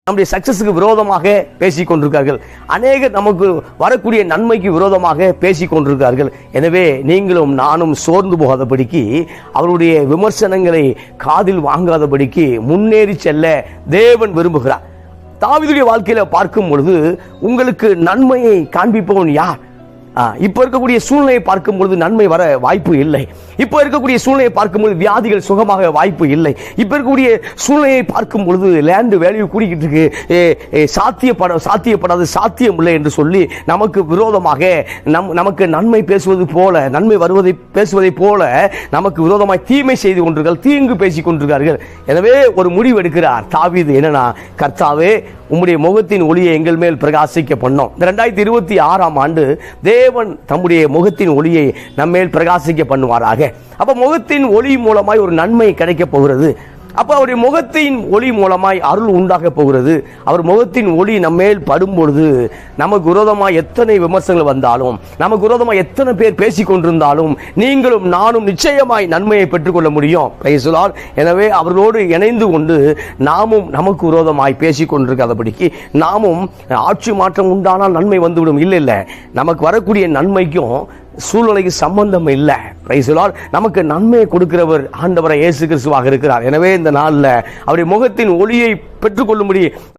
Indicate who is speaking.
Speaker 1: நம்முடைய சக்சஸுக்கு விரோதமாக பேசிக் கொண்டிருக்கார்கள். அநேகர் நமக்கு வரக்கூடிய நன்மைக்கு விரோதமாக பேசிக் கொண்டிருக்கார்கள். எனவே நீங்களும் நானும் சோர்ந்து போகாதபடிக்கு, அவருடைய விமர்சனங்களை காதில் வாங்காதபடிக்கு முன்னேறி செல்ல தேவன் விரும்புகிறார். தாவீதுடைய வாழ்க்கையில பார்க்கும் பொழுது உங்களுக்கு நன்மையை காண்பிப்பவன் யார்? இப்ப இருக்கக்கூடிய சூழ்நிலையை பார்க்கும் பொழுது நன்மை வர வாய்ப்பு இல்லை. இப்ப இருக்கக்கூடிய சூழ்நிலையை பார்க்கும் பொழுது வியாதிகள் சுகமாக வாய்ப்பு இல்லை. இப்ப இருக்கக்கூடிய சூழ்நிலையை பார்க்கும் பொழுது லேண்ட் வேல்யூ கூடிக்கிட்டு இருக்கு, சாத்தியப்படாது, சாத்தியம் இல்லை என்று சொல்லி நமக்கு விரோதமாக நமக்கு நன்மை பேசுவது போல, நன்மை வருவதை பேசுவதை போல நமக்கு விரோதமாய் தீமை செய்து கொண்டிருக்கிறார்கள், தீங்கு பேசிக் கொண்டிருக்கிறார்கள். எனவே ஒரு முடிவு எடுக்கிறார் தாவீது. என்னன்னா, கர்த்தாவே உம்முடைய முகத்தின் ஒளியை எங்கள் மேல் பிரகாசிக்க பண்ணோம். 2026ஆம் ஆண்டு தேவன் தம்முடைய முகத்தின் ஒளியை நம்மேல் பிரகாசிக்க பண்ணுவாராக. அப்ப முகத்தின் ஒளி மூலமாய் ஒரு நன்மை கிடைக்க போகிறது. அப்ப அவருடைய முகத்தின் ஒளி மூலமாய் அருள் உண்டாக போகிறது. அவர் முகத்தின் ஒளி நம்மேல் படும் பொழுது நமக்கு விரோதமாய் எத்தனை விமர்சனங்கள் வந்தாலும், நமக்கு விரோதமாய் எத்தனை பேர் பேசிக் கொண்டிருந்தாலும், நீங்களும் நானும் நிச்சயமாய் நன்மையை பெற்றுக்கொள்ள முடியும். Praise the Lord. எனவே அவர்களோடு இணைந்து கொண்டு நாமும் நமக்கு விரோதமாய் பேசிக் கொண்டிருக்காதபடிக்கு, நாமும் ஆட்சி மாற்றம் உண்டானால் நன்மை வந்துவிடும். இல்லை, நமக்கு வரக்கூடிய நன்மைக்கும் சூழ்நிலைக்கு சம்பந்தம் இல்லை. Praise the Lord. நமக்கு நன்மையை கொடுக்கிறவர் ஆண்டவராகிய இயேசு கிறிஸ்துவாக இருக்கிறார். எனவே இந்த நாளில் அவருடைய முகத்தின் ஒளியை பெற்றுக்கொள்ளும்படி